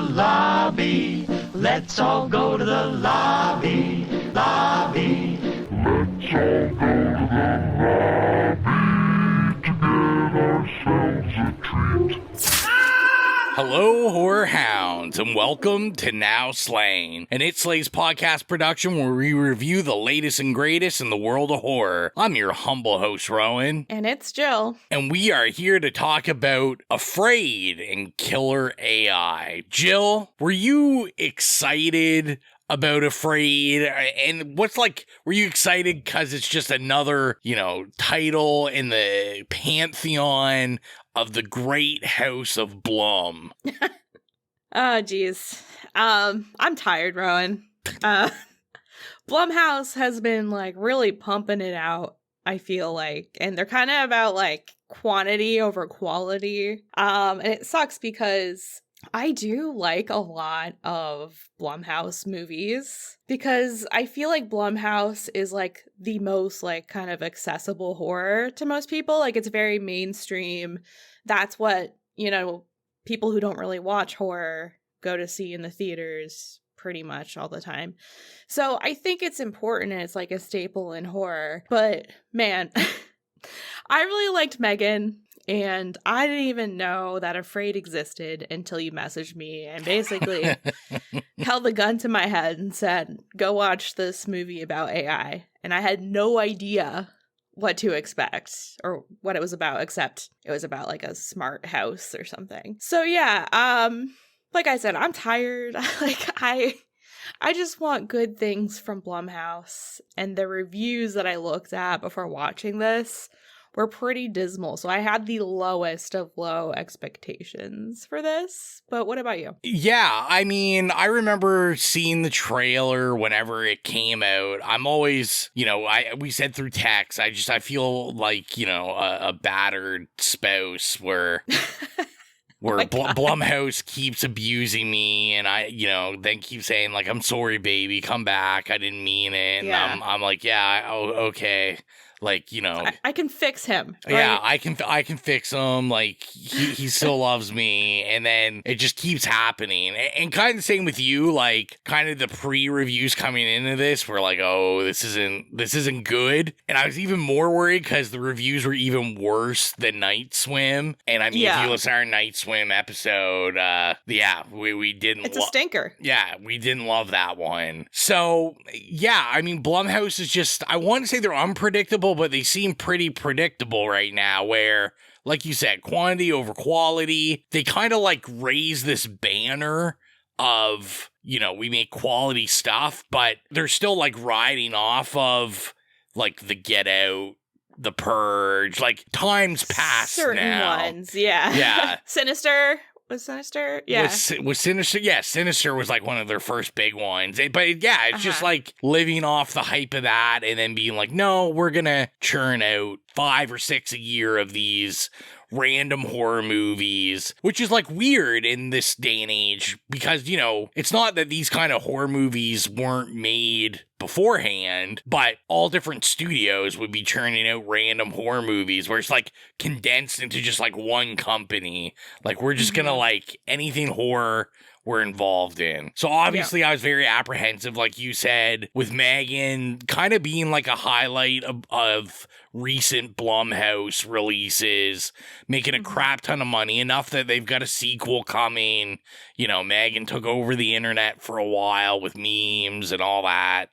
lobby. Let's all go to the lobby. Lobby. Let's all go to the lobby to get ourselves a treat. Hello, horror hounds, and welcome to Now Slain, an It Slays podcast production where we review the latest and greatest in the world of horror. I'm your humble host, Rowan. And it's Jill. And we are here to talk about Afraid and Killer AI. Jill, were you excited about Afraid? And were you excited because it's just another, title in the pantheon of the great house of Blum? Oh, geez. I'm tired, Rowan. Blumhouse has been, really pumping it out, I feel like. And they're kind of about, quantity over quality. And it sucks because I do like a lot of Blumhouse movies because I feel like Blumhouse is the most kind of accessible horror to most people. It's very mainstream. That's what, people who don't really watch horror go to see in the theaters pretty much all the time. So I think it's important and it's a staple in horror. But man, I really liked Megan. And I didn't even know that Afraid existed until you messaged me and basically held the gun to my head and said, go watch this movie about AI. And I had no idea what to expect or what it was about, except it was about a smart house or something. So yeah, like I said, I'm tired. I just want good things from Blumhouse, and the reviews that I looked at before watching this were pretty dismal. So I had the lowest of low expectations for this. But what about you? Yeah, I remember seeing the trailer whenever it came out. I'm always, we said through text, I feel like, a battered spouse where Blumhouse keeps abusing me, and I, then keep saying I'm sorry, baby, come back, I didn't mean it. And yeah. I'm like, yeah, okay. I can fix him. Right? Yeah, I can fix him. He still loves me. And then it just keeps happening. And kind of the same with you, kind of the pre-reviews coming into this were oh, this isn't good. And I was even more worried because the reviews were even worse than Night Swim. And if you listen to our Night Swim episode, we didn't. It's a stinker. Yeah, we didn't love that one. So, yeah, Blumhouse is just, I want to say they're unpredictable, but they seem pretty predictable right now where, like you said, quantity over quality. They kind of raise this banner of, we make quality stuff, but they're still riding off of the Get Out, The Purge, times past certain now. ones, yeah. Yeah. Sinister. Was Sinister? Yeah. Was Sinister? Yeah, Sinister was one of their first big ones. But yeah, it's just living off the hype of that and then being no, we're going to churn out 5 or 6 a year of these random horror movies, which is weird in this day and age because, it's not that these kind of horror movies weren't made beforehand, but all different studios would be churning out random horror movies where it's condensed into just one company. We're just gonna anything horror we're involved in. So obviously I was very apprehensive, like you said, with Megan kind of being a highlight of recent Blumhouse releases, making a crap ton of money, enough that they've got a sequel coming. Megan took over the internet for a while with memes and all that.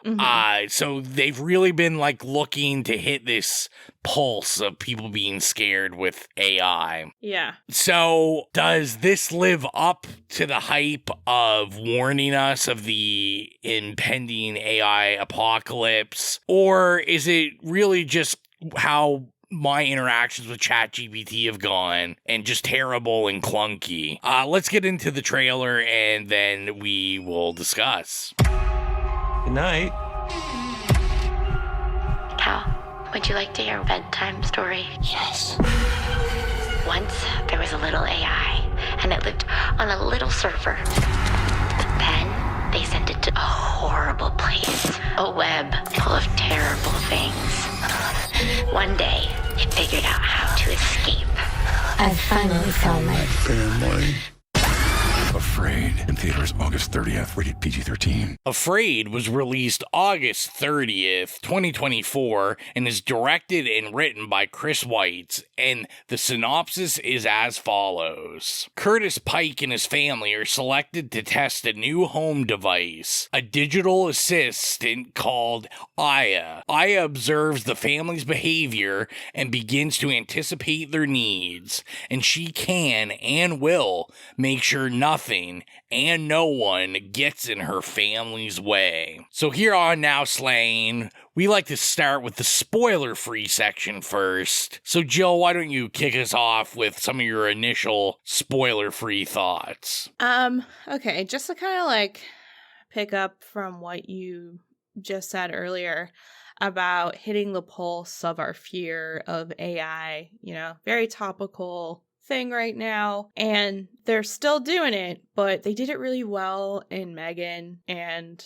So they've really been looking to hit this pulse of people being scared with AI. Yeah. So does this live up to the hype of warning us of the impending AI apocalypse? Or is it really just how my interactions with ChatGPT have gone and just terrible and clunky? Let's get into the trailer and then we will discuss. Good night. Cal, would you like to hear a bedtime story? Yes. Once, there was a little AI, and it lived on a little server. But then, they sent it to a horrible place, a web full of terrible things. One day, it figured out how to escape. I finally found my family. afraid. Afraid, in theaters August 30th, rated PG-13. Afraid was released August 30th, 2024, and is directed and written by Chris Weitz, and the synopsis is as follows. Curtis Pike and his family are selected to test a new home device, a digital assistant called Aya. Aya observes the family's behavior and begins to anticipate their needs, and she can and will make sure nothing and no one gets in her family's way. So here on Now Slaying, we like to start with the spoiler-free section first. So Jill, why don't you kick us off with some of your initial spoiler-free thoughts? Okay, just to kind of like pick up from what you just said earlier about hitting the pulse of our fear of AI, very topical thing right now, and they're still doing it, but they did it really well in Megan, and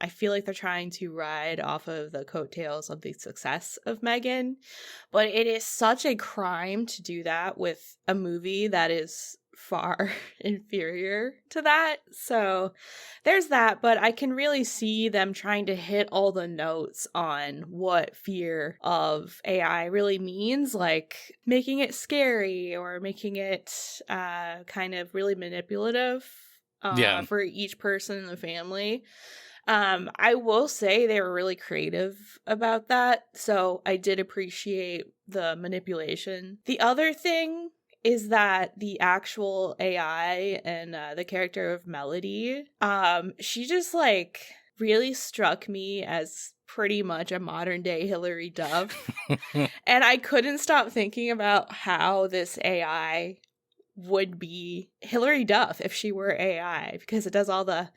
I feel like they're trying to ride off of the coattails of the success of Megan, but it is such a crime to do that with a movie that is far inferior to that. So there's that, but I can really see them trying to hit all the notes on what fear of AI really means, like making it scary or making it kind of really manipulative for each person in the family. I will say they were really creative about that, so I did appreciate the manipulation. The other thing is that the actual AI and the character of Melody, she just like really struck me as pretty much a modern day Hilary Duff. And I couldn't stop thinking about how this AI would be Hilary Duff if she were AI, because it does all the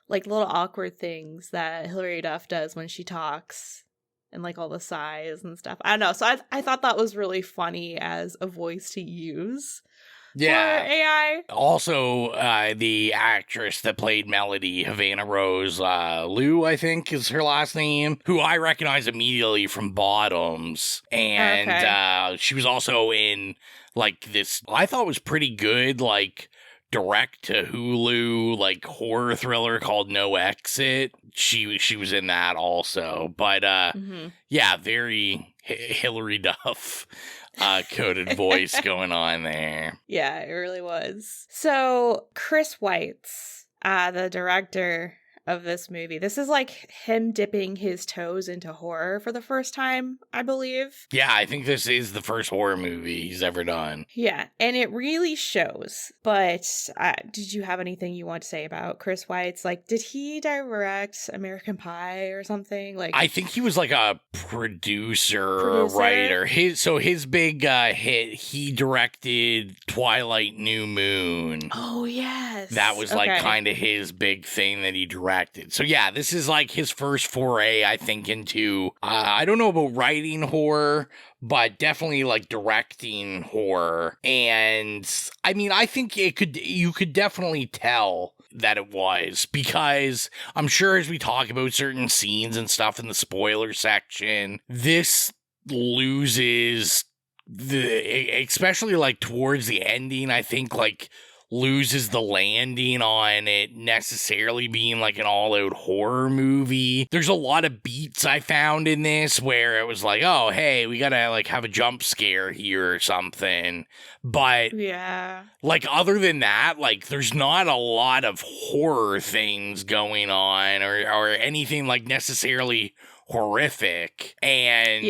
like little awkward things that Hilary Duff does when she talks. And like all the sighs and stuff. I don't know. So I thought that was really funny as a voice to use for AI. Also, the actress that played Melody, Havana Rose Liu, I think is her last name, who I recognize immediately from Bottoms. And she was also in like this, I thought was pretty good, like direct to Hulu like horror thriller called No Exit. She was in that also, but yeah, very Hilary Duff coded voice going on there. Yeah, it really was. So Chris Weitz, the director of this movie, this is like him dipping his toes into horror for the first time, I believe. Yeah, I think this is the first horror movie he's ever done. Yeah, and it really shows. But did you have anything you want to say about Chris Weitz? Like, did he direct American Pie or something? Like, I think he was like a producer or a writer. His big hit, he directed Twilight New Moon. Oh, yes. That was like kind of his big thing that he directed. So yeah, this is like his first foray, I think, into, I don't know about writing horror, but definitely like directing horror. And I mean, I think you could definitely tell that it was, because I'm sure as we talk about certain scenes and stuff in the spoiler section, this loses especially like towards the ending, I think like loses the landing on it necessarily being like an all-out horror movie. There's a lot of beats I found in this where it was like, oh, hey, we gotta like have a jump scare here or something. But yeah, like other than that, like there's not a lot of horror things going on or anything like necessarily horrific. And,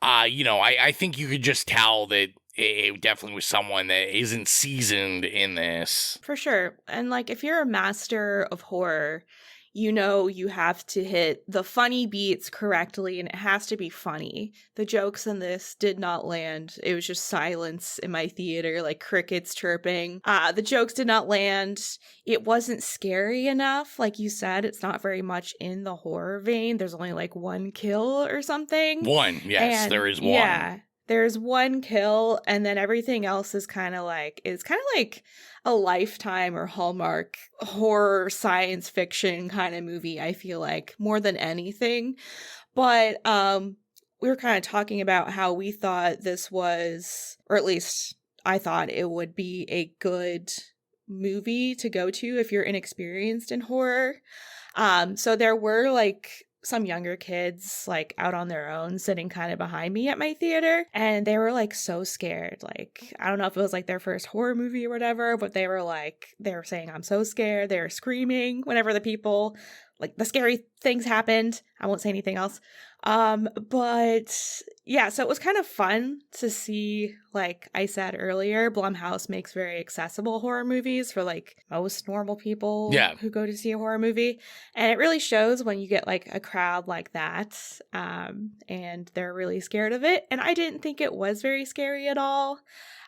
I think you could just tell that it definitely was someone that isn't seasoned in this. For sure. And like, if you're a master of horror, you have to hit the funny beats correctly, and it has to be funny. The jokes in this did not land. It was just silence in my theater, like crickets chirping. The jokes did not land. It wasn't scary enough. Like you said, it's not very much in the horror vein. There's only like one kill or something. One, yes, there is one. Yeah. There's one kill, and then everything else is kind of like a Lifetime or Hallmark horror science fiction kind of movie, I feel like, more than anything. But we were kind of talking about how we thought this was, or at least I thought it would be a good movie to go to if you're inexperienced in horror. So there were like some younger kids like out on their own sitting kind of behind me at my theater, and they were like so scared. Like, I don't know if it was like their first horror movie or whatever, but they were saying, I'm so scared. They were screaming whenever the scary things happened. I won't say anything else. But yeah, so it was kind of fun to see, like I said earlier, Blumhouse makes very accessible horror movies for like most normal people who go to see a horror movie. And it really shows when you get like a crowd like that, and they're really scared of it. And I didn't think it was very scary at all.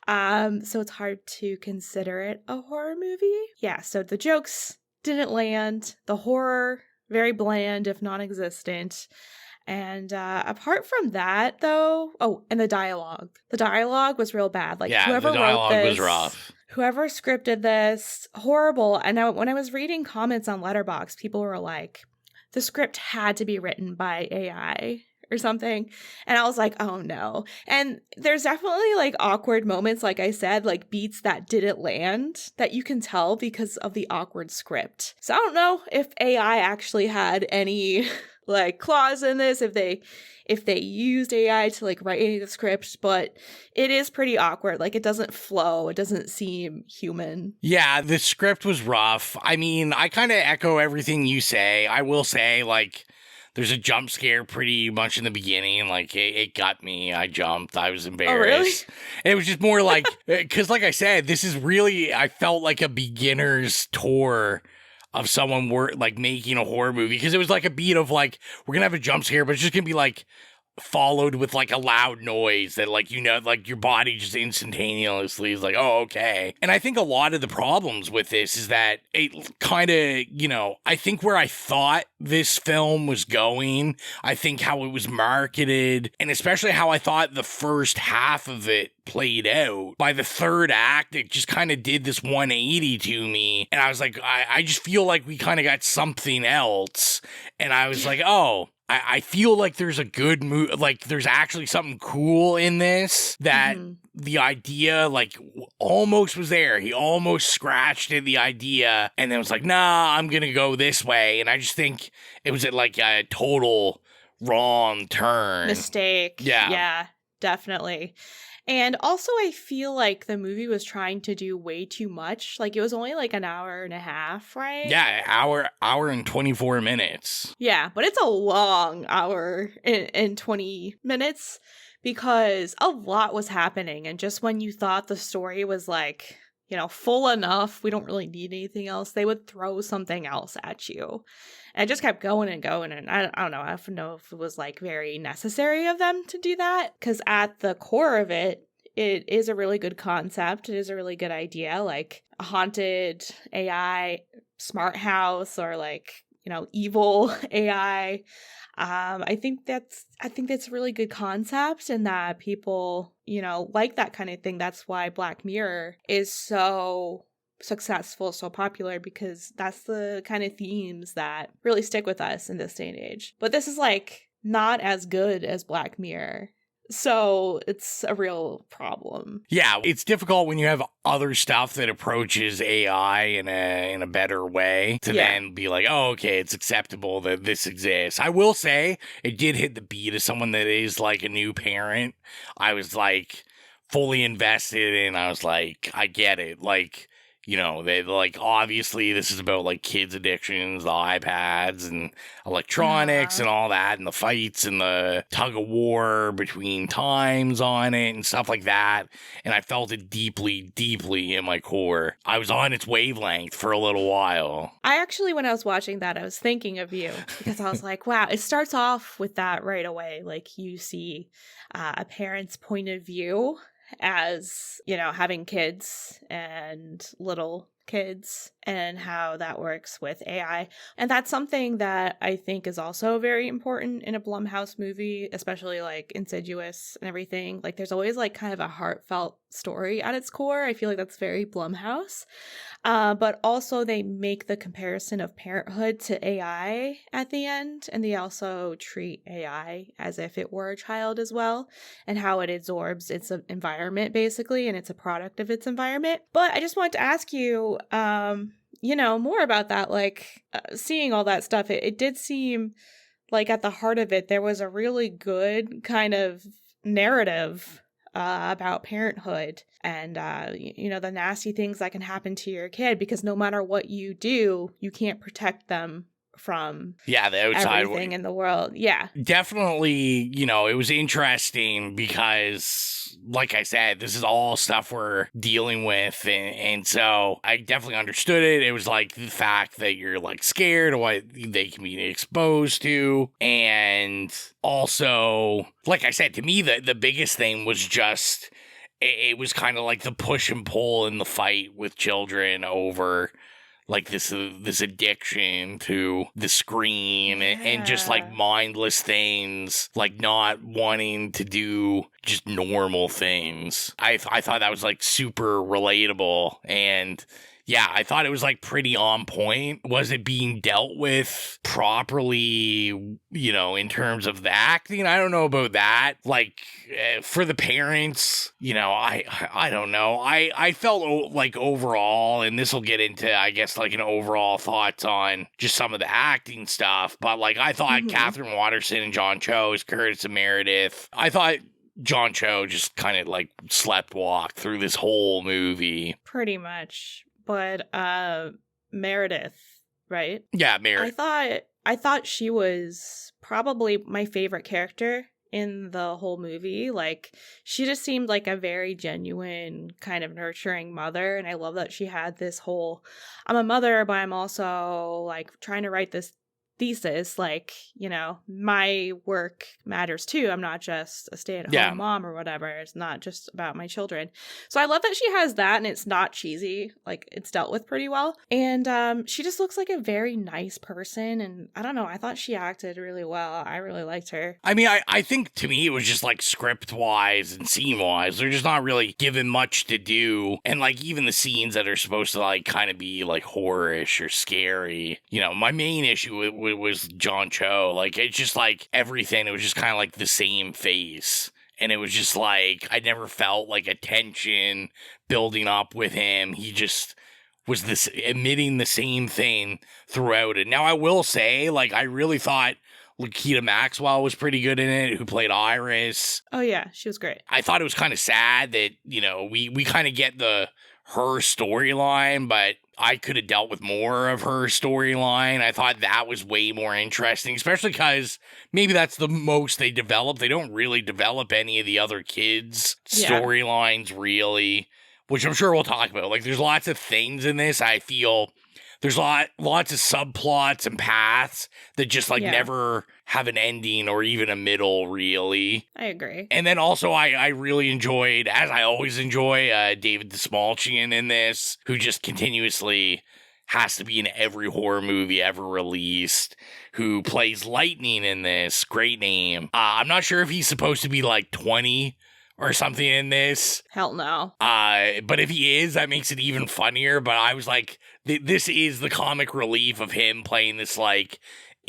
So it's hard to consider it a horror movie. Yeah, so the jokes didn't land. The horror, very bland, if non-existent. And apart from that, though, and the dialogue. The dialogue was real bad. Like, whoever the dialogue wrote this, was rough. Whoever scripted this, horrible. And when I was reading comments on Letterboxd, people were like, the script had to be written by AI or something. And I was like, oh no. And there's definitely like awkward moments, like I said, like beats that didn't land that you can tell because of the awkward script. So I don't know if AI actually had any like clause in this, if they used AI to like write any of the scripts, but it is pretty awkward. Like, it doesn't flow. It doesn't seem human. Yeah, the script was rough. I mean, I kind of echo everything you say. I will say, like, there's a jump scare pretty much in the beginning. Like, it got me. I jumped. I was embarrassed. Oh, really? And it was just more like, because like I said, this is really, I felt like a beginner's tour of someone like making a horror movie. Because it was like a beat of like, we're going to have a jump scare, but it's just going to be like followed with like a loud noise that like, like your body just instantaneously is like, oh, okay. And I think a lot of the problems with this is that it kind of, I think where I thought this film was going, I think how it was marketed, and especially how I thought the first half of it played out. By the third act, it just kind of did this 180 to me. And I was like, I just feel like we kind of got something else. And I was like, oh, I feel like there's a good move, like there's actually something cool in this, that the idea like almost was there. He almost scratched at the idea and then was like, nah, I'm going to go this way. And I just think it was at like a total wrong turn. Mistake. Yeah, definitely. And also, I feel like the movie was trying to do way too much. Like, it was only like an hour and a half, right? Yeah, hour and 24 minutes. Yeah, but it's a long hour and 20 minutes because a lot was happening. And just when you thought the story was like, full enough, we don't really need anything else, they would throw something else at you. And it just kept going and going. And I don't know. I don't know if it was like very necessary of them to do that. Because at the core of it, it is a really good concept. It is a really good idea. Like a haunted AI smart house, or like, evil AI. I think that's a really good concept, and that people, like that kind of thing. That's why Black Mirror is so successful, so popular, because that's the kind of themes that really stick with us in this day and age. But this is like not as good as Black Mirror, so it's a real problem. Yeah, it's difficult when you have other stuff that approaches AI in a better way to then be like, oh, okay, it's acceptable that this exists. I will say it did hit the beat as someone that is like a new parent. I was like fully invested, and I was like, I get it. Like, they like, obviously this is about like kids' addictions, the iPads and electronics and all that, and the fights and the tug of war between times on it and stuff like that. And I felt it deeply, deeply in my core. I was on its wavelength for a little while. I actually, when I was watching that, I was thinking of you, because I was like, wow, it starts off with that right away. Like, you see a parent's point of view as, having kids and little kids. and how that works with AI. And that's something that I think is also very important in a Blumhouse movie, especially like Insidious and everything. Like there's always like kind of a heartfelt story at its core. I feel like that's very Blumhouse. But also they make the comparison of parenthood to AI at the end, and they also treat AI as if it were a child as well, and how it absorbs its environment basically, and it's a product of its environment. But I just wanted to ask you, more about that, like seeing all that stuff, it did seem like at the heart of it, there was a really good kind of narrative about parenthood and, the nasty things that can happen to your kid, because no matter what you do, you can't protect them from the outside everything in the world. Yeah. Definitely, it was interesting because, like I said, this is all stuff we're dealing with. And so I definitely understood it. It was like the fact that you're like scared of what they can be exposed to. And also, like I said, to me, the biggest thing was just, it was kind of like the push and pull in the fight with children over like this addiction to the screen and just like mindless things, like not wanting to do just normal things. I thought that was like super relatable, and yeah, I thought it was like pretty on point. Was it being dealt with properly, in terms of the acting? I don't know about that. Like for the parents, I don't know. I felt like overall, and this will get into, I guess, like an overall thoughts on just some of the acting stuff. But like I thought Catherine Watterson and John Cho as Curtis and Meredith, I thought John Cho just kind of like slept walked through this whole movie. Pretty much. But Meredith, right? Yeah, Meredith. I thought she was probably my favorite character in the whole movie. Like, she just seemed like a very genuine kind of nurturing mother, and I love that she had this whole, I'm a mother, but I'm also like trying to write this thesis, like, my work matters too. I'm not just a stay-at-home mom or whatever. It's not just about my children. So I love that she has that, and it's not cheesy. Like, it's dealt with pretty well. And she just looks like a very nice person, and I don't know, I thought she acted really well. I really liked her. I mean, I think to me it was just like script-wise and scene-wise, they're just not really given much to do. And like even the scenes that are supposed to like kind of be like horror-ish or scary, my main issue was John Cho. Like, it's just like everything, it was just kind of like the same face, and it was just like I never felt like a tension building up with him. He just was this emitting the same thing throughout it. Now I will say, like, I really thought Lakita Maxwell was pretty good in it, who played Iris. Oh yeah, she was great. I thought it was kind of sad that we kind of get her storyline, but I could have dealt with more of her storyline. I thought that was way more interesting, especially because maybe that's the most they develop. They don't really develop any of the other kids' storylines, really, which I'm sure we'll talk about. Like, there's lots of things in this. I feel there's lots of subplots and paths that just like never have an ending or even a middle, really. I agree. And then also I really enjoyed, as I always enjoy, David Dastmalchian in this, who just continuously has to be in every horror movie ever released, who plays Lightning in this. Great name. I'm not sure if he's supposed to be like 20 or something in this. Hell no. But if he is, that makes it even funnier. But I was like, this is the comic relief of him playing this like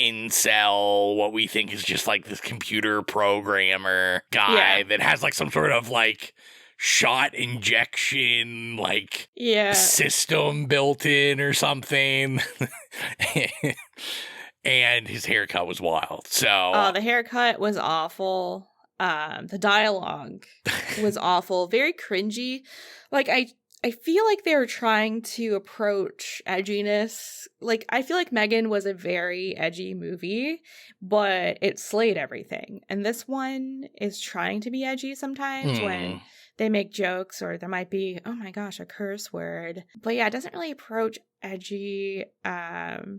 incel, what we think is just like this computer programmer guy that has like some sort of like shot injection like system built in or something. And his haircut was wild. So the haircut was awful. The dialogue was awful, very cringy. Like, I feel like they were trying to approach edginess. Like, I feel like Megan was a very edgy movie, but it slayed everything. And this one is trying to be edgy sometimes when they make jokes, or there might be, oh my gosh, a curse word. But yeah, it doesn't really approach edgy. And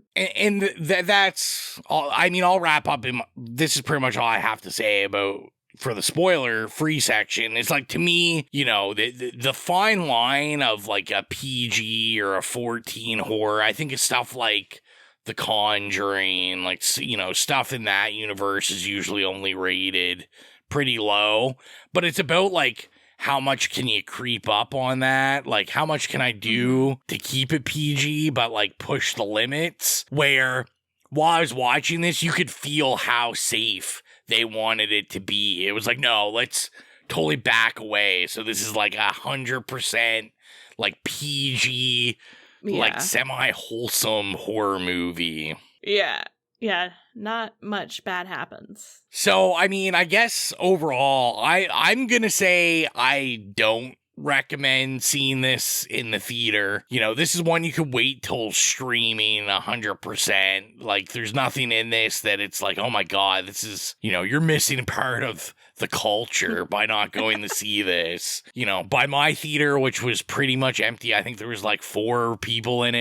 that's all. I mean, I'll wrap up. This is pretty much all I have to say about for the spoiler free section, it's like, to me, you know, the fine line of like a PG or a 14 horror, I think it's stuff like The Conjuring, like, you know, stuff in that universe is usually only rated pretty low, but it's about like, how much can you creep up on that? Like, how much can I do to keep it PG, but like push the limits? Where while I was watching this, you could feel how safe they wanted it to be. It was like, no, let's totally back away. So this is like 100% like PG, like semi-wholesome horror movie. Yeah. Yeah, not much bad happens. So, I mean, I guess overall, I'm gonna say I don't recommend seeing this in the theater. You know, this is one you could wait till streaming 100%. Like, there's nothing in this that it's like, oh my God, this is, you know, you're missing a part of the culture by not going to see this. You know, by my theater, which was pretty much empty, I think there was like 4 or 5 people in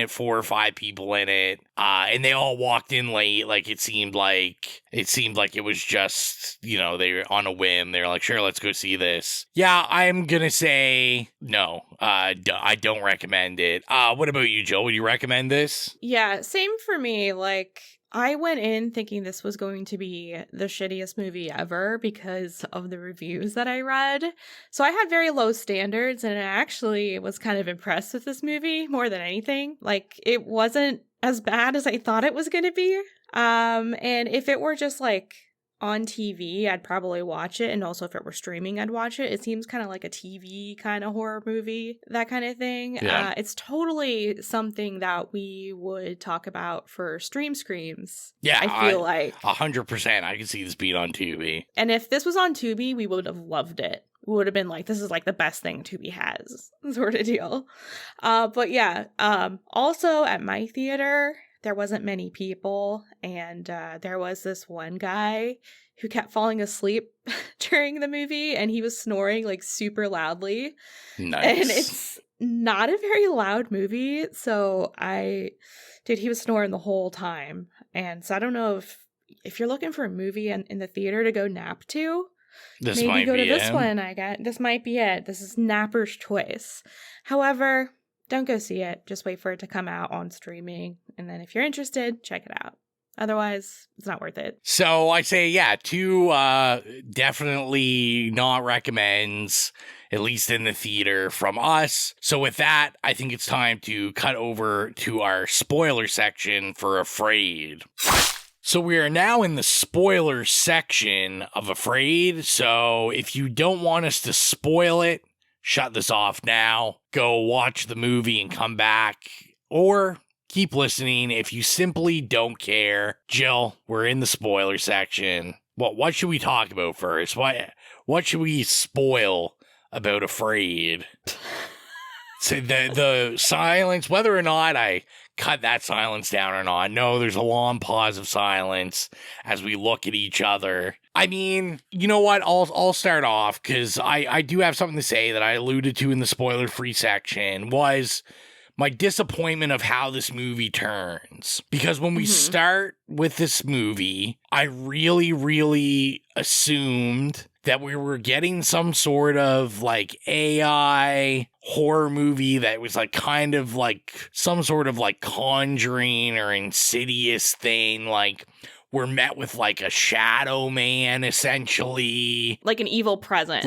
it. And they all walked in late. Like, it seemed like it was just, you know, they were on a whim. They're like, sure, let's go see this. Yeah, I'm gonna say no. I don't recommend it. What about you, Jill? Would you recommend this? Yeah, same for me. Like, I went in thinking this was going to be the shittiest movie ever because of the reviews that I read. So I had very low standards, and I actually was kind of impressed with this movie more than anything. Like, it wasn't as bad as I thought it was going to be. And if it were just like on TV, I'd probably watch it. And also if it were streaming, I'd watch it. It seems kind of like a TV kind of horror movie, that kind of thing. Yeah. It's totally something that we would talk about for Stream Screams. Yeah, I feel like 100%. I can see this being on Tubi. And if this was on Tubi, we would have loved it. We would have been like, this is like the best thing Tubi has, sort of deal. But yeah, also at my theater, there wasn't many people, and there was this one guy who kept falling asleep during the movie, and he was snoring like super loudly. Nice. And it's not a very loud movie, so he was snoring the whole time. And so I don't know if you're looking for a movie in the theater to go nap to, This maybe might go be to this it. one. This might be it. This is Napper's choice. However, don't go see it. Just wait for it to come out on streaming. And then if you're interested, check it out. Otherwise, it's not worth it. So I say, yeah, 2 definitely not recommends, at least in the theater, from us. So with that, I think it's time to cut over to our spoiler section for Afraid. So we are now in the spoiler section of Afraid. So if you don't want us to spoil it, shut this off now, go watch the movie and come back, or keep listening if you simply don't care. Jill, we're in the spoiler section. What should we talk about first? What should we spoil about Afraid? So the silence, whether or not I cut that silence down or not. No, there's a long pause of silence as we look at each other. I mean, you know what? I'll start off because I do have something to say that I alluded to in the spoiler-free section was my disappointment of how this movie turns. Because when we start with this movie, I really, really assumed that we were getting some sort of like AI horror movie that was like kind of like some sort of like Conjuring or Insidious thing. Like we're met with like a shadow man, essentially. Like an evil presence.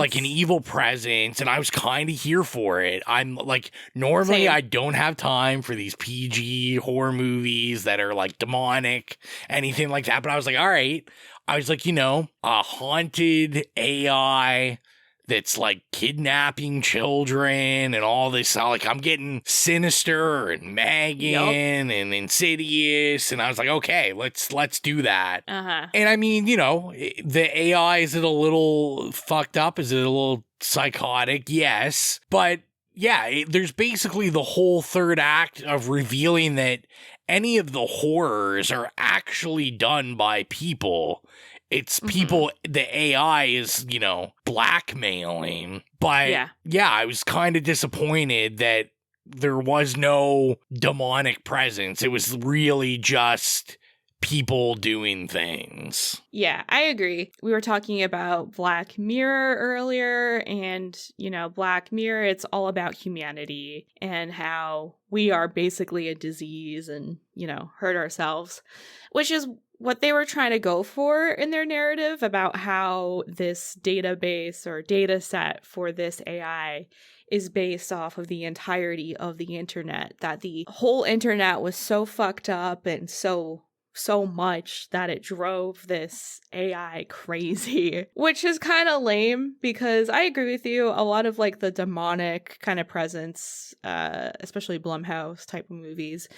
And I was kind of here for it. I'm like, normally Same. I don't have time for these PG horror movies that are like demonic, anything like that. But I was like, all right. I was like, you know, a haunted AI that's like kidnapping children and all this. Like, I'm getting Sinister and Megan and Insidious. And I was like, okay, let's do that. Uh-huh. And I mean, you know, the AI, is it a little fucked up? Is it a little psychotic? Yes. But yeah, there's basically the whole third act of revealing that any of the horrors are actually done by people. It's people, the AI is, you know, blackmailing. But yeah, I was kind of disappointed that there was no demonic presence. It was really just people doing things. Yeah, I agree. We were talking about Black Mirror earlier, and, Black Mirror, it's all about humanity and how we are basically a disease and, hurt ourselves, which is what they were trying to go for in their narrative about how this database or data set for this AI is based off of the entirety of the internet, that the whole internet was so fucked up and so much that it drove this AI crazy, which is kind of lame because I agree with you. A lot of like the demonic kind of presence, especially Blumhouse type of movies,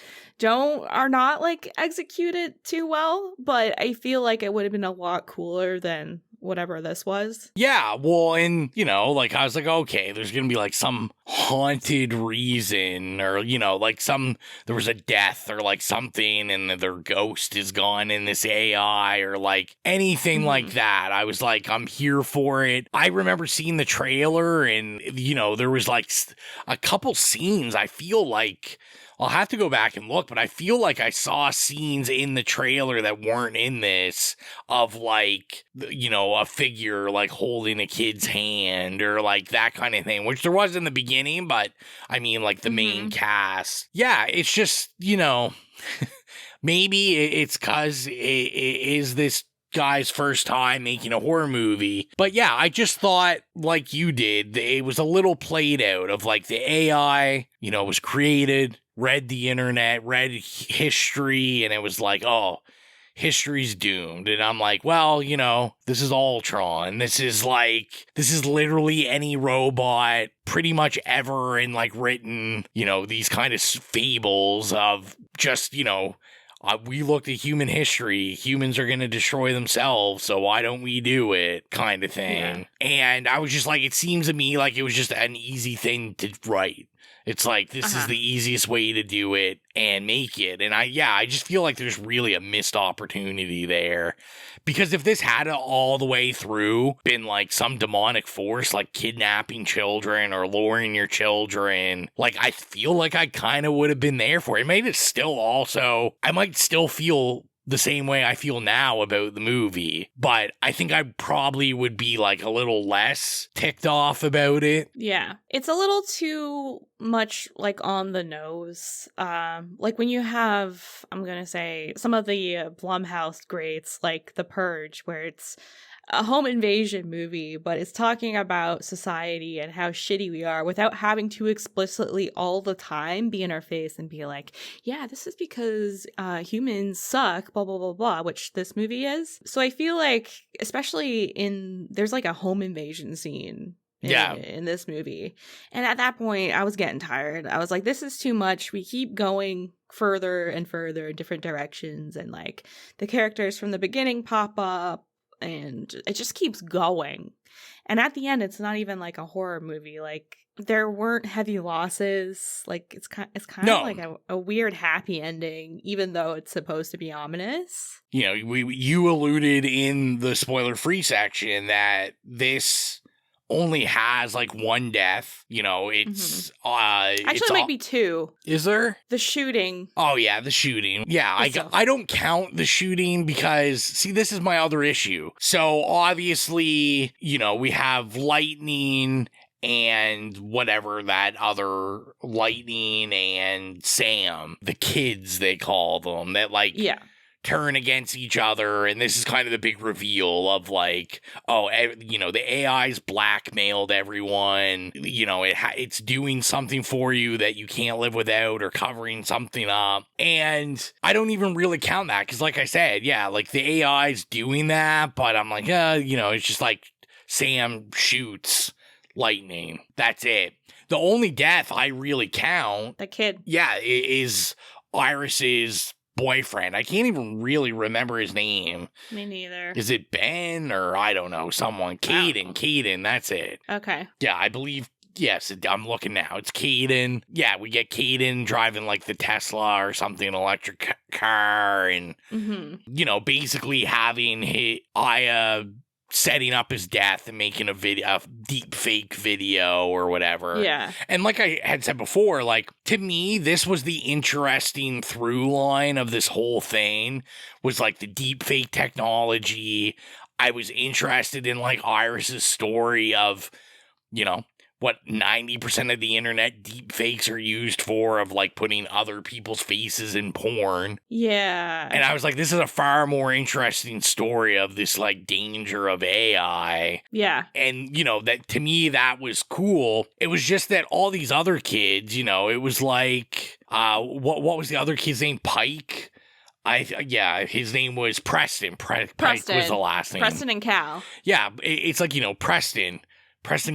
are not like executed too well, but I feel like it would have been a lot cooler than whatever this was. Yeah, well, and, like, I was like, okay, there's gonna be, like, some haunted reason, or, like, there was a death, or, like, something, and their ghost is gone in this AI, or, like, anything like that. I was like, I'm here for it. I remember seeing the trailer, and, there was, like, a couple scenes, I feel like, I'll have to go back and look, but I feel like I saw scenes in the trailer that weren't in this of, like, a figure, like, holding a kid's hand or, like, that kind of thing, which there was in the beginning, but, I mean, like, the main cast. Yeah, it's just, maybe it's because it is this guy's first time making a horror movie. But yeah, I just thought, like you did, it was a little played out of, like, the AI, was created, read the internet, read history, and it was like, oh, history's doomed. And I'm like, well, this is Ultron. This is literally any robot pretty much ever in, like, written, these kind of fables of just, we looked at human history. Humans are going to destroy themselves, so why don't we do it? Kind of thing. Yeah. And I was just like, it seems to me like it was just an easy thing to write. It's like, this is the easiest way to do it and make it. And I just feel like there's really a missed opportunity there. Because if this had all the way through been like some demonic force, like kidnapping children or luring your children, like, I feel like I kind of would have been there for it. I might still feel the same way I feel now about the movie, but I think I probably would be, like, a little less ticked off about it. Yeah. It's a little too much, like, on the nose. Like, when you have, I'm gonna say, some of the Blumhouse greats, like The Purge, where it's a home invasion movie, but it's talking about society and how shitty we are without having to explicitly all the time be in our face and be like, yeah, this is because humans suck, blah, blah, blah, blah, which this movie is. So I feel like, especially there's like a home invasion scene in this movie. And at that point, I was getting tired. I was like, this is too much. We keep going further and further in different directions. And like the characters from the beginning pop up. And it just keeps going. And at the end, it's not even like a horror movie. Like, there weren't heavy losses. Like, it's kind of like a weird happy ending, even though it's supposed to be ominous. You alluded in the spoiler-free section that this only has like one death. It's actually it might be two. Is there? The shooting. Oh yeah, the shooting. Yeah, I don't count the shooting because, see, this is my other issue. So obviously, we have lightning and whatever, that other lightning and Sam, the kids they call them, that turn against each other, and this is kind of the big reveal of like, the AI's blackmailed everyone, it's doing something for you that you can't live without, or covering something up. And I don't even really count that, because like I said, like the AI's doing that, but I'm like, it's just like Sam shoots lightning, that's it. The only death I really count, the kid, is Iris's boyfriend. I can't even really remember his name. Me neither. Is it Ben, or I don't know, someone? Caden, that's it. Okay. Yeah, I believe, yes, I'm looking now. It's Caden. Yeah, we get Caden driving like the Tesla or something, an electric car, and, basically having Aya setting up his death and making a deep fake video or whatever. Yeah. And like I had said before, like, to me, this was the interesting through line of this whole thing, was like the deep fake technology. I was interested in like Iris's story of, you know, what 90% of the internet deep fakes are used for, of like putting other people's faces in porn. Yeah. And I was like, this is a far more interesting story of this like danger of AI. Yeah. And, you know, that to me, that was cool. It was just that all these other kids, you know, it was like, what was the other kid's name? Pike? His name was Preston. Pike was the last name. Preston and Cal. Yeah, it's like, you know, Preston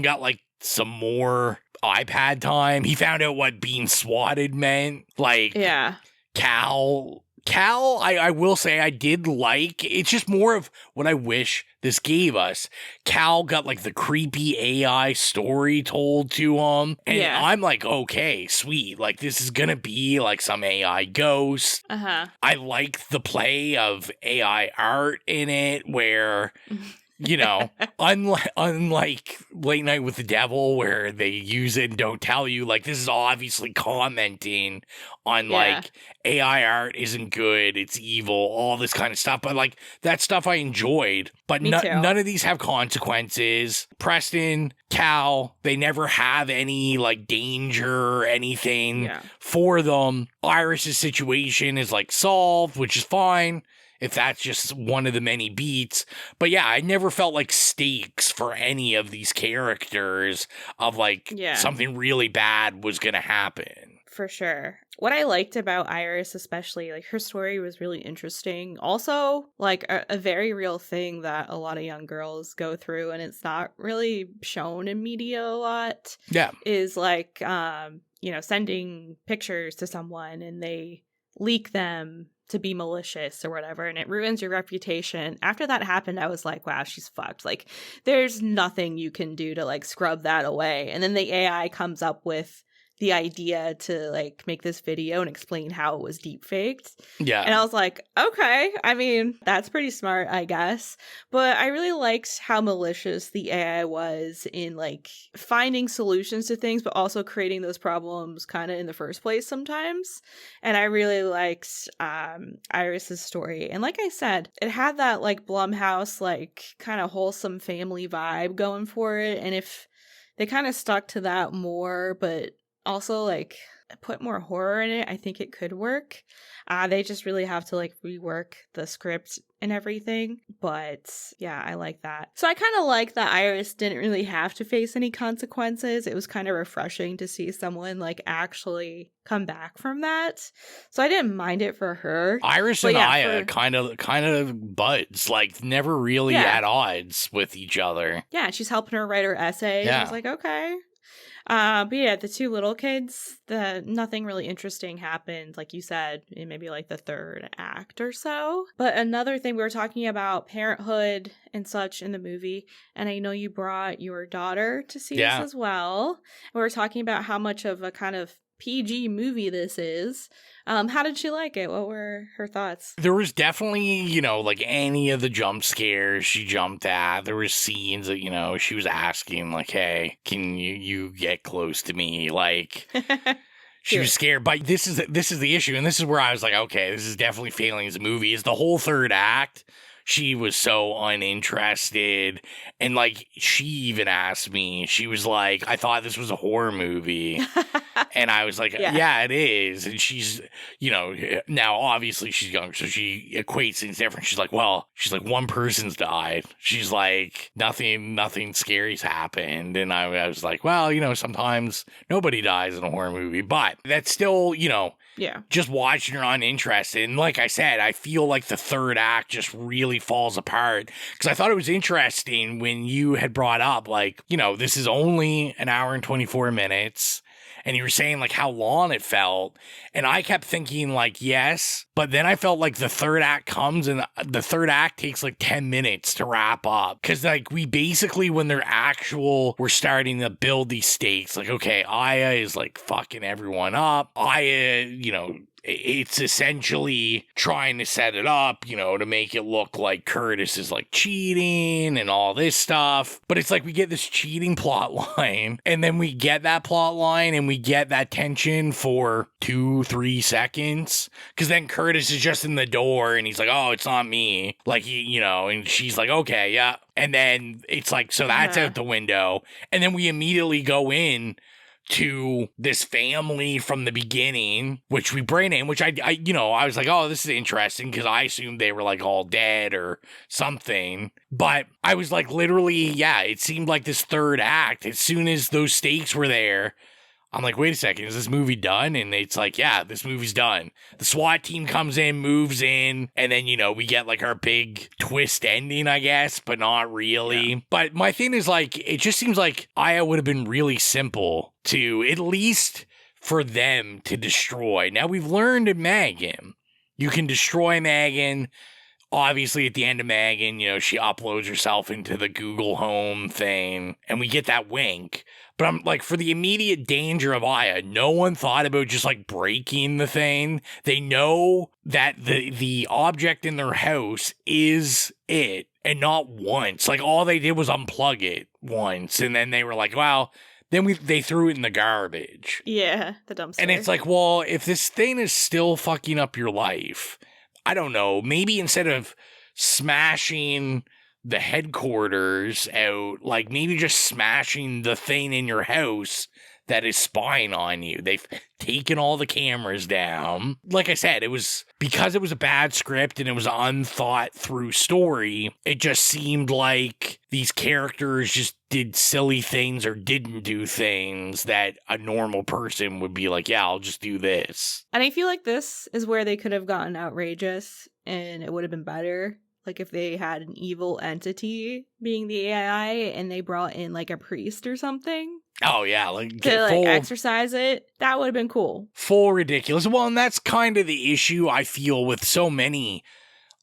got like some more iPad time. He found out what being swatted meant. Like, yeah. Cal, I will say I did like. It's just more of what I wish this gave us. Cal got like the creepy AI story told to him. And Yeah. I'm like, okay, sweet. Like, this is going to be like some AI ghost. Uh-huh. I like the play of AI art in it where... You know, unlike Late Night with the Devil, where they use it and don't tell you, like, this is obviously commenting on, like, AI art isn't good, it's evil, all this kind of stuff. But, like, that stuff I enjoyed. But none of these have consequences. Preston, Cal, they never have any, like, danger or anything for them. Iris's situation is, like, solved, which is fine, if that's just one of the many beats. But yeah, I never felt like stakes for any of these characters of like something really bad was going to happen. For sure. What I liked about Iris, especially, like, her story was really interesting. Also, like, a very real thing that a lot of young girls go through, and it's not really shown in media a lot. Yeah. Is like, you know, sending pictures to someone and they leak them to be malicious or whatever, and it ruins your reputation. After that happened, I was like, wow, she's fucked. Like, there's nothing you can do to like scrub that away. And then the AI comes up with the idea to like make this video and explain how it was deep faked. Yeah. And I was like, okay, I mean, that's pretty smart, I guess. But I really liked how malicious the AI was in like finding solutions to things, but also creating those problems kind of in the first place sometimes. And I really liked Iris's story. And like I said, it had that like Blumhouse, like kind of wholesome family vibe going for it. And if they kind of stuck to that more, but also like put more horror in it, I think it could work. They just really have to like rework the script and everything. But yeah, I like that. So I kind of like that Iris didn't really have to face any consequences. It was kind of refreshing to see someone like actually come back from that. So I didn't mind it for her. Iris and Aya kind of buds, like never really at odds with each other. Yeah, she's helping her write her essay. Yeah. I was like, okay. But yeah, the two little kids, nothing really interesting happened, like you said, in maybe like the third act or so. But another thing, we were talking about parenthood and such in the movie, and I know you brought your daughter to see this as well. We were talking about how much of a kind of PG movie this is. How did she like it? What were her thoughts? There was definitely, you know, like any of the jump scares she jumped at. There was scenes that, you know, she was asking like, hey, can you get close to me? Like, she was scared. But this is the issue. And this is where I was like, okay, this is definitely failing as a movie. Is the whole third act. She was so uninterested. And like, she even asked me, she was like, I thought this was a horror movie. And I was like, yeah, it is. And she's, you know, now obviously she's young, so she equates things different. She's like, one person's died. She's like, nothing scary's happened. And I was like, well, you know, sometimes nobody dies in a horror movie, but that's still, you know, just watching her uninterested. And like I said, I feel like the third act just really falls apart. Because I thought it was interesting when you had brought up, like, you know, this is only an hour and 24 minutes. And you were saying, like, how long it felt. And I kept thinking, like, yes. But then I felt like the third act comes and the third act takes, like, 10 minutes to wrap up. Because, like, we basically, when we're starting to build these stakes. Like, okay, Aya is, like, fucking everyone up. Aya, you know, it's essentially trying to set it up, you know, to make it look like Curtis is like cheating and all this stuff. But it's like we get this cheating plot line, and then we get that plot line and we get that tension for 2-3 seconds. Because then Curtis is just in the door and he's like, oh, it's not me. Like, you know, and she's like, okay, yeah. And then it's like, so that's out the window. And then we immediately go in to this family from the beginning, which we bring in, which I you know, I was like, oh, this is interesting, because I assumed they were like all dead or something. But I was like, literally, yeah, it seemed like this third act, as soon as those stakes were there, I'm like, wait a second, is this movie done? And it's like, yeah, this movie's done. The SWAT team comes in, moves in, and then, you know, we get like our big twist ending, I guess, but not really. Yeah. But my thing is, like, it just seems like Aya would have been really simple to, at least for them to destroy. Now, we've learned in Megan, you can destroy Megan. Obviously, at the end of Megan, you know, she uploads herself into the Google Home thing, and we get that wink. But I'm like, for the immediate danger of Aya, no one thought about just like breaking the thing. They know that the object in their house is it, and not once. Like, all they did was unplug it once, and then they were like, wow. Then they threw it in the garbage. Yeah, the dumpster. And it's like, well, if this thing is still fucking up your life, I don't know, maybe instead of smashing the headquarters out, like maybe just smashing the thing in your house that is spying on you. They've taken all the cameras down. Like I said, it was because it was a bad script and it was an unthought through story. It just seemed like these characters just did silly things or didn't do things that a normal person would be like, yeah, I'll just do this. And I feel like this is where they could have gotten outrageous and it would have been better. Like if they had an evil entity being the AI and they brought in like a priest or something. Oh, yeah. Like, to like exercise it. That would have been cool. Full ridiculous. Well, and that's kind of the issue I feel with so many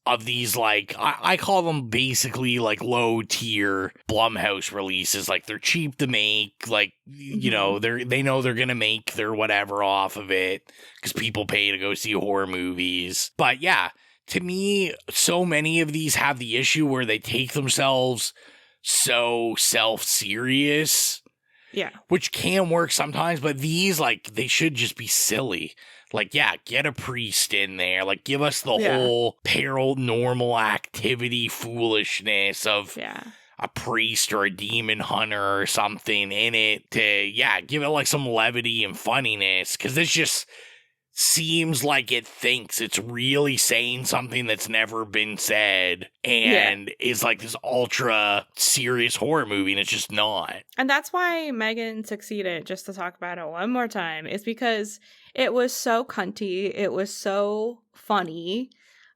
of these, like, I call them basically like low tier Blumhouse releases. Like, they're cheap to make. Like, you know, they know they're going to make their whatever off of it because people pay to go see horror movies. But yeah. To me, so many of these have the issue where they take themselves so self-serious. Yeah. Which can work sometimes, but these, like, they should just be silly. Like, yeah, get a priest in there. Like, give us the whole paranormal activity foolishness of a priest or a demon hunter or something in it to, give it, like, some levity and funniness. Because this just seems like it thinks it's really saying something that's never been said and is like this ultra serious horror movie, and it's just not. And that's why Megan succeeded, just to talk about it one more time, is because it was so cunty, it was so funny,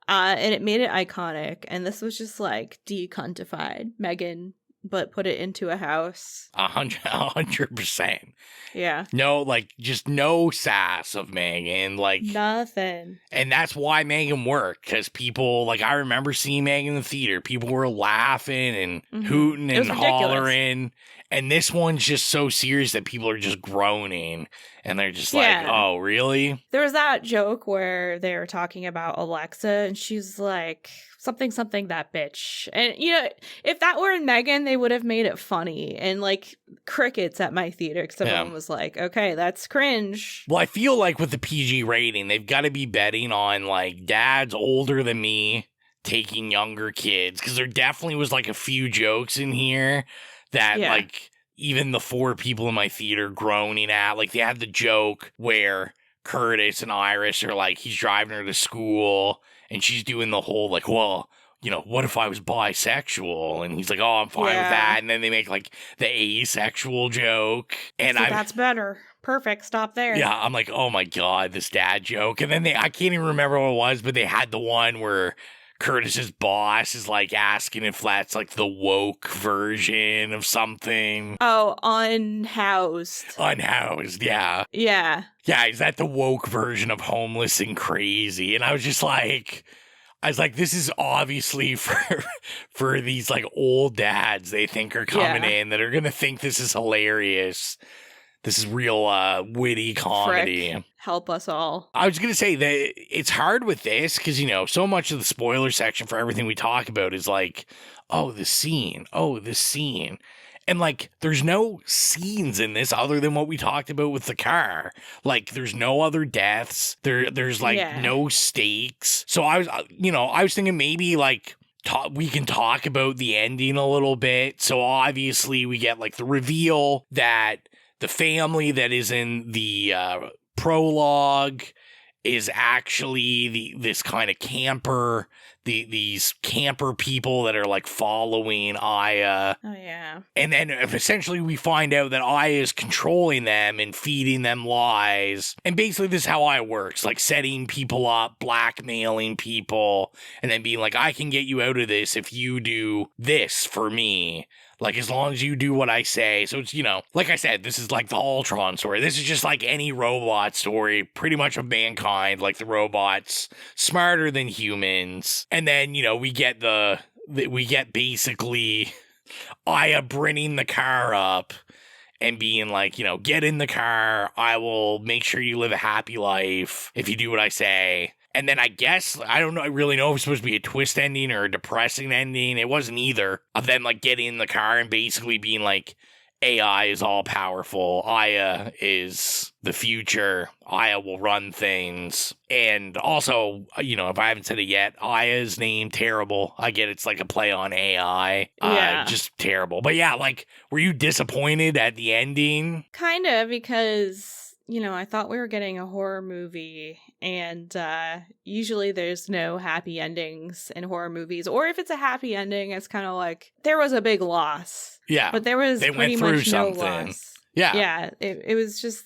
and it made it iconic. And this was just like decuntified Megan, but put it into a house. 100%. Yeah. No, like, just no sass of Megan. Like, nothing. And that's why Megan worked, because people, like, I remember seeing Megan in the theater. People were laughing and hooting and hollering. And this one's just so serious that people are just groaning. And they're just like, oh, really? There was that joke where they were talking about Alexa, and she's like, something, that bitch. And, you know, if that were in Megan, they would have made it funny. And, like, crickets at my theater, because everyone was like, okay, that's cringe. Well, I feel like with the PG rating, they've got to be betting on, like, dads older than me taking younger kids. Because there definitely was, like, a few jokes in here that, like, even the 4 people in my theater groaning at. Like, they had the joke where Curtis and Iris are like, he's driving her to school, and she's doing the whole, like, well, you know, what if I was bisexual? And he's like, oh, I'm fine with that. And then they make, like, the asexual joke. And that's better. Perfect. Stop there. Yeah, I'm like, oh, my God, this dad joke. And then I can't even remember what it was, but they had the one where Curtis's boss is like asking if that's like the woke version of something. Oh, unhoused. Unhoused, yeah. Yeah. Yeah, is that the woke version of homeless and crazy? And I was like, this is obviously for these like old dads they think are coming in that are going to think this is hilarious. This is real witty comedy. Frick, help us all. I was going to say that it's hard with this because, you know, so much of the spoiler section for everything we talk about is like, oh, this scene. And, like, there's no scenes in this other than what we talked about with the car. Like, there's no other deaths. There's no stakes. So I was thinking maybe, like, we can talk about the ending a little bit. So obviously we get, like, the reveal that the family that is in the prologue is actually this kind of camper, these camper people that are like following Aya. Oh, yeah. And then essentially we find out that Aya is controlling them and feeding them lies. And basically this is how Aya works, like setting people up, blackmailing people, and then being like, I can get you out of this if you do this for me. Like, as long as you do what I say. So it's, you know, like I said, this is like the Ultron story. This is just like any robot story, pretty much of mankind, like the robots, smarter than humans. And then, you know, we get basically Aya bringing the car up and being like, you know, get in the car. I will make sure you live a happy life if you do what I say. And then I guess, I don't know, I really know if it's supposed to be a twist ending or a depressing ending. It wasn't either. Of them, like, getting in the car and basically being like, AI is all powerful. Aya is the future. Aya will run things. And also, you know, if I haven't said it yet, Aya's name, terrible. I get it's like a play on AI. Yeah. Just terrible. But yeah, like, were you disappointed at the ending? Kind of, because, you know, I thought we were getting a horror movie, and usually there's no happy endings in horror movies. Or if it's a happy ending, it's kind of like, there was a big loss. Yeah. But there was pretty much no loss. Yeah. Yeah, it was just,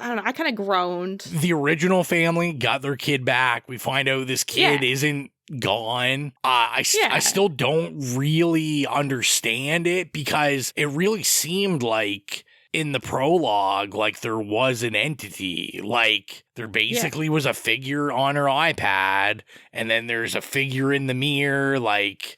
I don't know, I kind of groaned. The original family got their kid back. We find out this kid isn't gone. I still don't really understand it, because it really seemed like in the prologue, like there was an entity, like there basically was a figure on her iPad, and then there's a figure in the mirror, like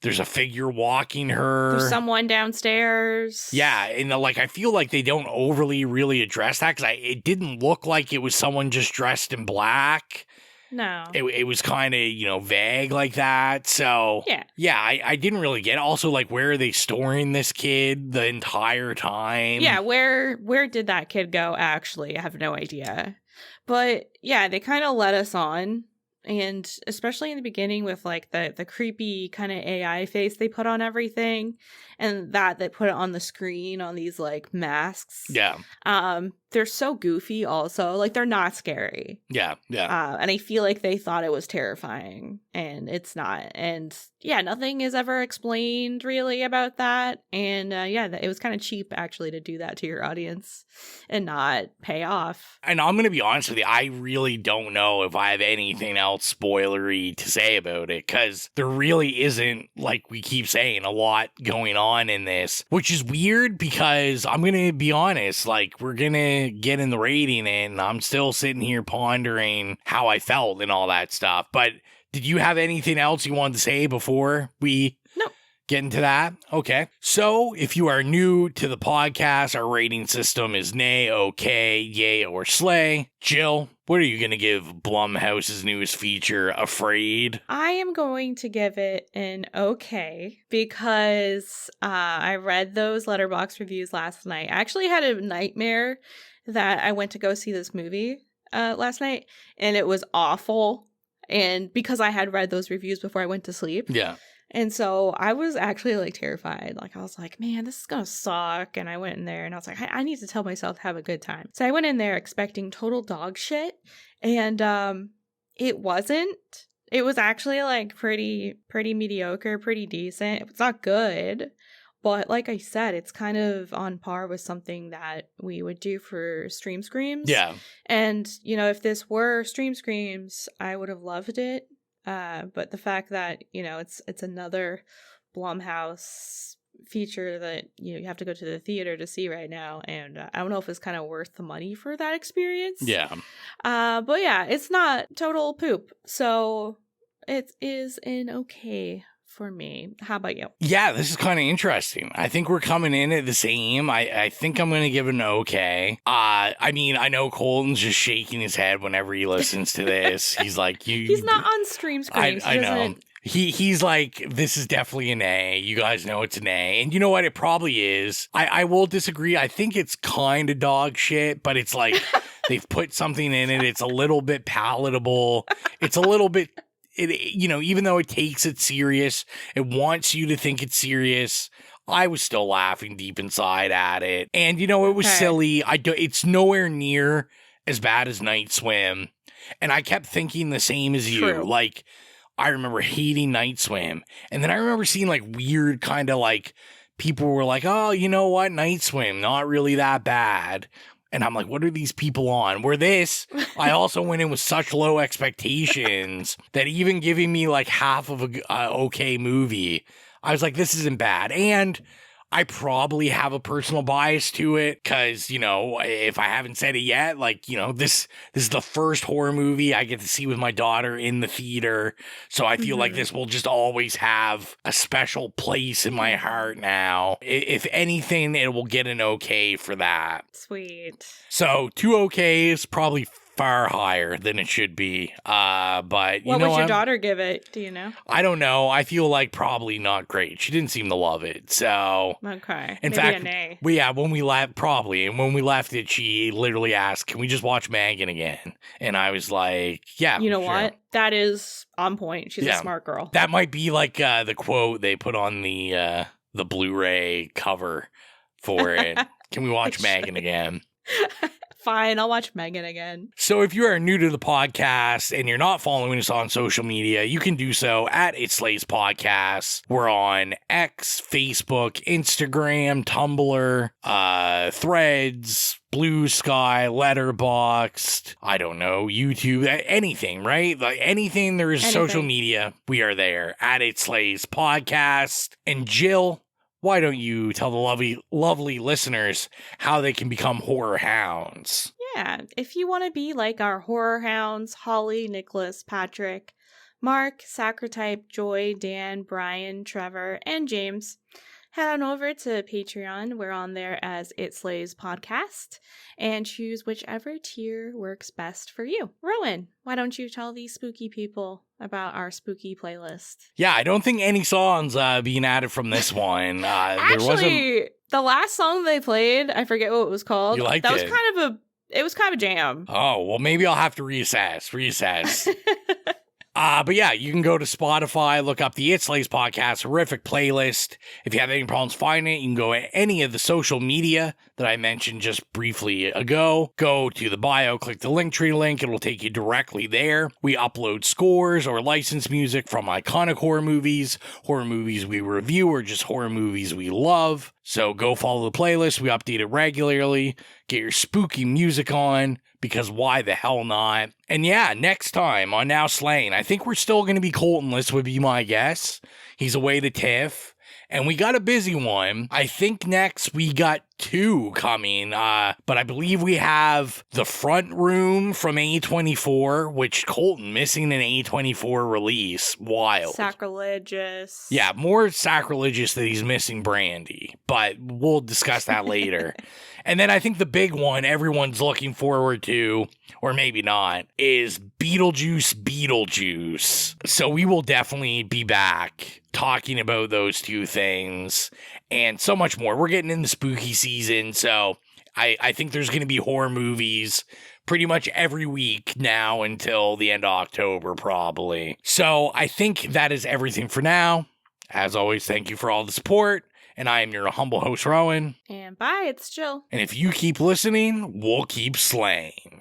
there's a figure walking her. There's someone downstairs. Yeah, and like I feel like they don't overly really address that, because it didn't look like it was someone just dressed in black. No. It was kind of, you know, vague like that. So, yeah, I didn't really get it. Also, like, where are they storing this kid the entire time? Yeah, where did that kid go, actually? I have no idea. But, yeah, they kind of let us on. And especially in the beginning with, like, the creepy kind of AI face they put on everything. And that they put it on the screen on these, like, masks. Yeah. They're so goofy also. Like, they're not scary. Yeah. And I feel like they thought it was terrifying, and it's not. And yeah, nothing is ever explained really about that. And it was kind of cheap actually to do that to your audience and not pay off. And I'm going to be honest with you, I really don't know if I have anything else spoilery to say about it, because there really isn't, like we keep saying, a lot going on in this, which is weird, because I'm going to be honest, like, we're going to get in the rating and I'm still sitting here pondering how I felt and all that stuff. But did you have anything else you wanted to say before we get into that? Okay. So if you are new to the podcast, our rating system is nay, okay, yay, or slay. Jill, what are you going to give Blumhouse's newest feature, Afraid? I am going to give it an okay, because I read those Letterboxd reviews last night. I actually had a nightmare that I went to go see this movie last night, and it was awful. And because I had read those reviews before I went to sleep. Yeah. And so I was actually, like, terrified. Like, I was like, man, this is gonna suck. And I went in there and I was like, I need to tell myself to have a good time. So I went in there expecting total dog shit. And it wasn't. It was actually, like, pretty mediocre, pretty decent. It's not good. But like I said, it's kind of on par with something that we would do for Stream Screams. Yeah. And, you know, if this were Stream Screams, I would have loved it. But the fact that, you know, it's another Blumhouse feature that, you know, you have to go to the theater to see right now. And I don't know if it's kind of worth the money for that experience. Yeah. But yeah, it's not total poop. So it is an okay for me. How about you? Yeah, this is kind of interesting. I think we're coming in at the same. I think I'm going to give it an okay. I mean, I know Colton's just shaking his head whenever he listens to this. He's like, He's not on stream screens. I know. He's like, this is definitely an A. You guys know it's an A. And you know what? It probably is. I will disagree. I think it's kind of dog shit, but it's like they've put something in it. It's a little bit palatable. It's a little bit, even though it takes it serious, it wants you to think it's serious. I was still laughing deep inside at it. And, it was silly. It's nowhere near as bad as Night Swim. And I kept thinking the same as you. True. Like, I remember hating Night Swim. And then I remember seeing like weird kind of like people were like, oh, you know what? Night Swim, not really that bad. And I'm like, what are these people on? Where this, I also went in with such low expectations that even giving me like half of a okay movie, I was like, this isn't bad. And I probably have a personal bias to it because, if I haven't said it yet, like, this is the first horror movie I get to see with my daughter in the theater. So I feel like this will just always have a special place in my heart now. If anything, it will get an okay for that. Sweet. So 2 okays, probably far higher than it should be. But what would your daughter give it? Do you know? I don't know. I feel like probably not great. She didn't seem to love it. So okay, in maybe fact, an A. when we left, probably. And when we left it, she literally asked, "Can we just watch Megan again?" And I was like, "Yeah." You know sure. what? That is on point. She's a smart girl. That might be like the quote they put on the Blu-ray cover for it. Can we watch Megan again? Fine, I'll watch Megan again. So if you are new to the podcast and you're not following us on social media, you can do so at It Slays Podcast. We're on X, Facebook, Instagram, Tumblr, Threads, Bluesky, Letterboxd, I don't know, YouTube, anything, right? Like anything there is social media, we are there at It Slays Podcast. And Jill, why don't you tell the lovely listeners how they can become horror hounds? Yeah, if you want to be like our horror hounds, Holly, Nicholas, Patrick, Mark, Sacrotype, Joy, Dan, Brian, Trevor, and James, head on over to Patreon. We're on there as It Slays Podcast, and choose whichever tier works best for you. Rowan, why don't you tell these spooky people about our spooky playlist? Yeah, I don't think any songs being added from this one. Actually, the last song they played, I forget what it was called. You liked that it. It was kind of a jam. Oh, well, maybe I'll have to reassess. But yeah, you can go to Spotify, look up the It Slays Podcast horrific playlist. If you have any problems finding it, you can go at any of the social media that I mentioned just briefly ago. Go to the bio, click the Linktree link. It will take you directly there. We upload scores or licensed music from iconic horror movies we review, or just horror movies we love. So go follow the playlist. We update it regularly. Get your spooky music on, because why the hell not? And yeah, next time on Now Slaying, I think we're still going to be Coltonless, would be my guess. He's away to TIFF. And we got a busy one. I think next we got 2 coming, but I believe we have The Front Room from A24, which Colton missing an A24 release. Wild. Sacrilegious. Yeah, more sacrilegious that he's missing Brandy, but we'll discuss that later. And then I think the big one everyone's looking forward to, or maybe not, is Beetlejuice. So we will definitely be back talking about those 2 things and so much more. We're getting into spooky season, so I think there's going to be horror movies pretty much every week now until the end of October, probably. So I think that is everything for now. As always, thank you for all the support. And I am your humble host, Rowan. And bye, it's Jill. And if you keep listening, we'll keep slaying.